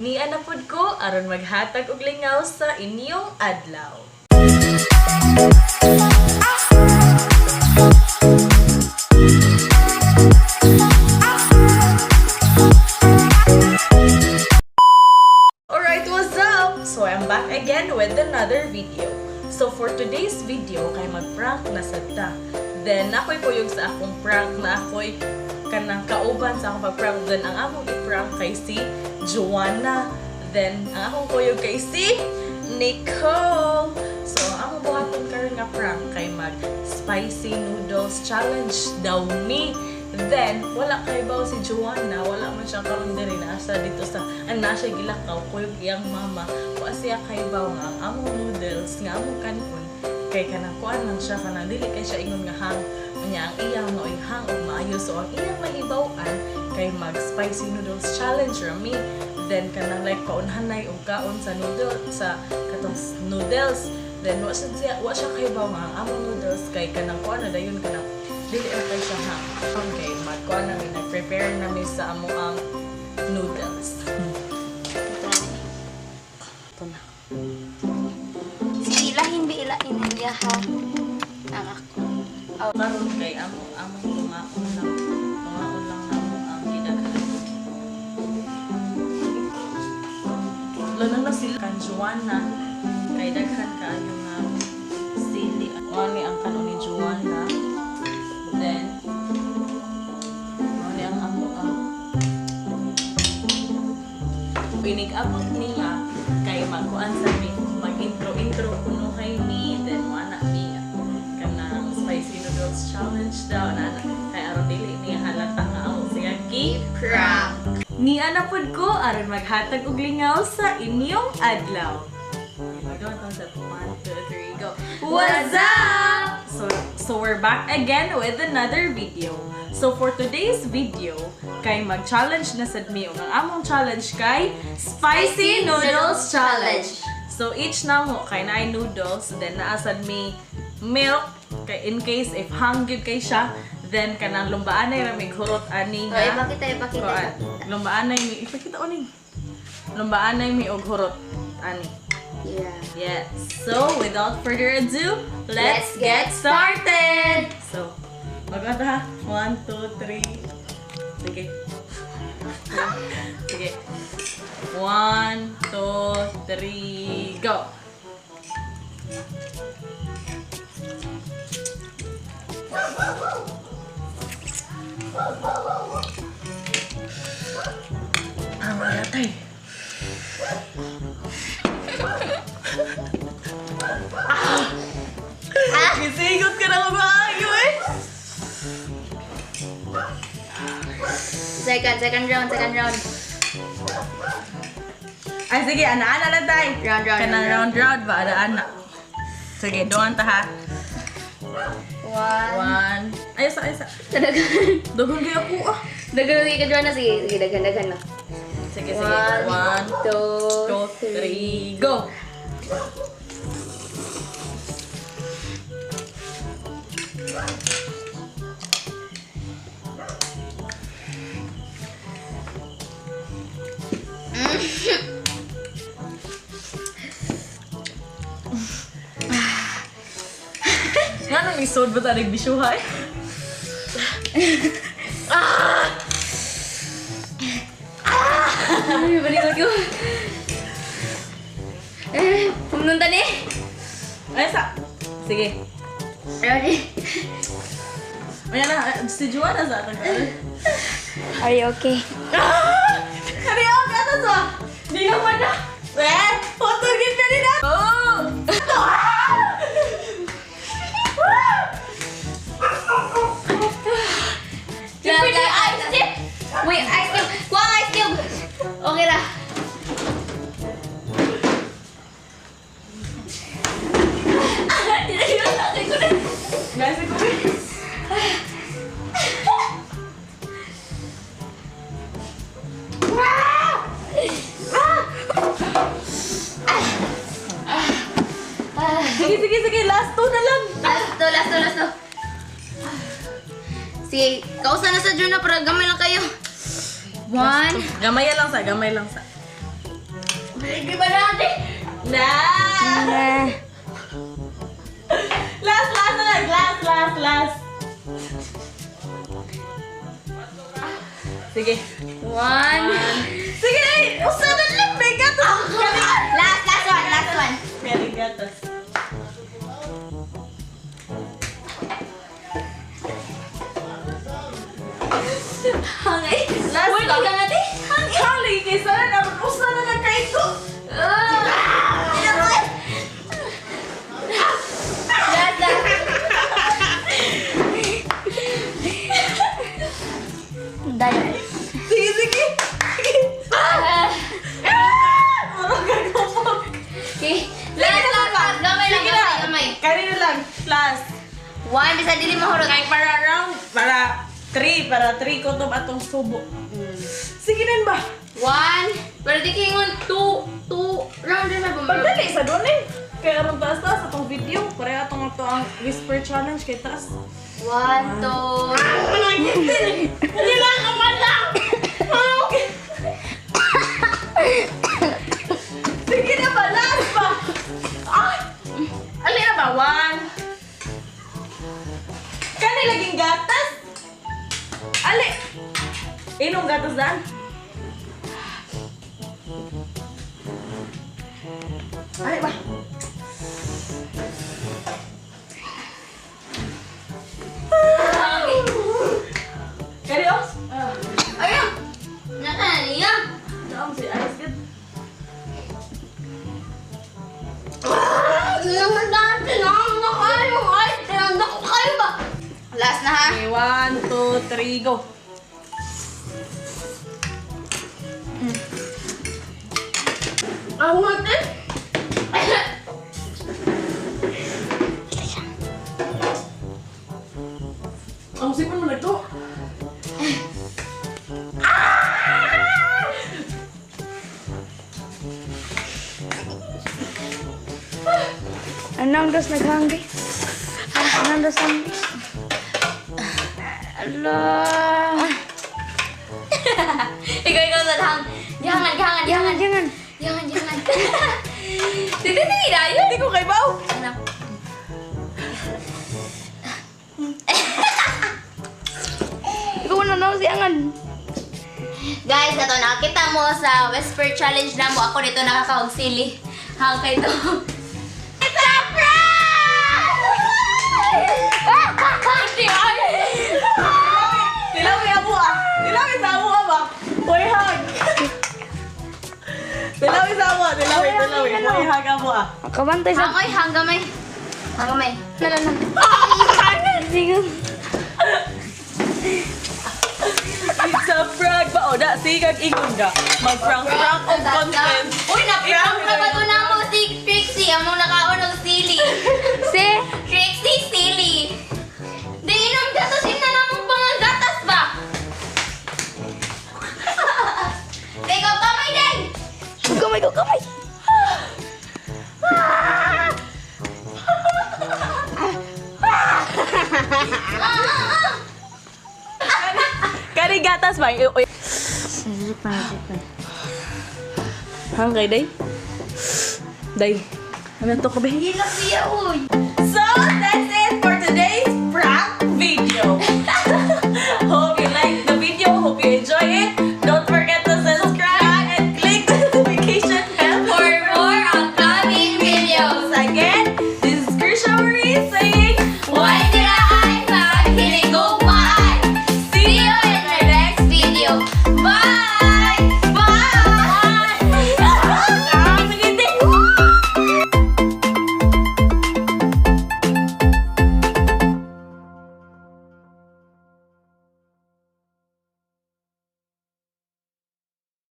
Niya na pod ko aron maghatag og lingaw sa inyong adlaw. Alright, what's up? So I'm back again with another video. So for today's video, kay mag-prank na sadta. Then ako'y puyog sa akong prank na ako'y kanang kauban sa akong pag-prank. Then ang akong i-prank kay si Joanna. Then ang akong puyog kay si Nicole. So ang akong buhaton karon nga prank kay mag spicy noodles challenge daw me. Then wala kay baw si Joanna, wala man siya karon diri na asa dito sa ana siya gilakaw kuyog iyang mama. Wa siya kay baw nga ang among noodles nga among kanon kay kanang kuan lang siya kanang dili kay siya ingon nga hang unya ang iyang nooy hang og maayo. So ang iyang mahibaw-an kay mag spicy noodles challenge ra me. Then kanang like kaunhanay og kaon sa noodles sa katong noodles. Then wa siya kay baw nga ang among noodles kay kanang kuan na dayon kanang dili ra kay siya hang. Okay, magkuan na mi nag-prepare na mi sa amo ang noodles. Ito na. Si ilahin niya ha. Ako. Oh, karon kay amo tumaon lang namo ang gidaghan. Lanang na sila kan Joanna kay daghan kaayo nga sili. Ani ang kanon ni Joanna. Then ani ang amo pinig-abot niya kay magkuan sa mi mag-intro kuno kay mi then ana mi kanang spicy noodles challenge daw na kay aron dili niya halata nga ako siya Prank. Niya na pod ko aron maghatag og lingaw sa inyong adlaw. Magawa tong sa 1, 2, 3, go. What's up? So we're back again with another video. So for today's video, kay mag-challenge na sad mi ang among challenge kay Spicy Noodles Challenge. So each namo kay naay noodles, then naasad mi milk kay in case if hungry kay siya, then kanang lumbaanay ra mi hurot ani Oh, ipakita. kuan. Lumbaanay mi ipakita oni. Lumbaanay mi og hurot ani. Yeah. Yes. So without further ado, let's Let's get get started. So maganda ha. 1, 2, 3. Sige. Sige. 1, 2, 3, go. Mamatay. Gisigot ka na maayo eh. Second round. Ay sige, ana-ana lang tayo. Round. Kanang round ba? Ana-ana. Sige, doon ta ha. 1. 1. Ay, isa. Talaga. Dagon kayo ako ah. Dagan lagi ka dyan na. Sige, dagan na. Sige. 1, 2, 3, 2, 3. go! Nga nang isod ba tarig bisyuhay? Ay, balik ako. Pumunta ni. Ay, isa. Sige. Ready? Ayan na, si Joanna sa akin. Are you okay? Kari ako, kata sa! Di ka pa na! Eh! Potogin ka nila! Oh! Ice cube! Wait, ice cube! Kuha ang ice cube! Okay na. Guys, ikaw Sige, last 2 na lang! Last to. Sige, kausa na sa Juna para gamay lang kayo. 1, Gamay lang sa. Hindi ba natin? Na! Last na lang! Last! Sige. 1. Sige! Usa na lang! May gatas! Last one. May gatas. Hangay. Last Uy, one. ka natin. Hali! Kaysa na naman! Usa na lang kayo ko! Dahil. Sige! Marang gagawin. Okay. Last. Gamay. Kanina lang. Last. 1, bisa dili mahurot. Kay para round. Para 3 ko itong atong subo. Sige na ba? 1. Pero di kingon 2 round rin na bumaro. Pagdali sa doon eh. Kaya aron taas atong video. Pareha atong ato ang whisper challenge kay taas. 1, 2. Hindi lang naman lang! Sige na ba? Last pa! Ay! Alin na ba? 1. Kani laging gatas? Ali! Inong gatas daan? Ali ba? Kani os? Ayun. Nakaniya. Naam si Ice Kid. Naman natin. Naman kayo. Ay, tinanda ko kayo ba? Last na ha. Okay, 1, 2, 3, go! Ang natin! Ang sipon mo nagto! Anong dos naghanggi? Anong dos hanggi? Allah. Ikaw sa hang. Jangan. Tidak dayo. Hindi ko kay Bao! Ano? Ikaw na naman siyangan. Guys, ito nakita mo sa Whisper Challenge na mo. Ako dito nakakaugsili. Hang kay to. It's a prank! Tilawi amo ah! Tilawi sa amo ah ba? Boy hug! Tilawi sa amo ah! Tilawi! Boy hug amo ah! Kabantay sa... Hangoy, hanggamay. Nalalang. Sige. It's a prank ba? O da, sigag ingon ka. Mag-prank of content. Uy, na-prank na ba ito na mo si Trixie? Among nakaon ng sili. Si? Trixie, sili. Di inom gatasin na namang mga gatas ba? Ikaw kamay din! Kamay! Kari gatas ba? Hang kay day? Day. Ano to ka ba? Hilak siya, uy.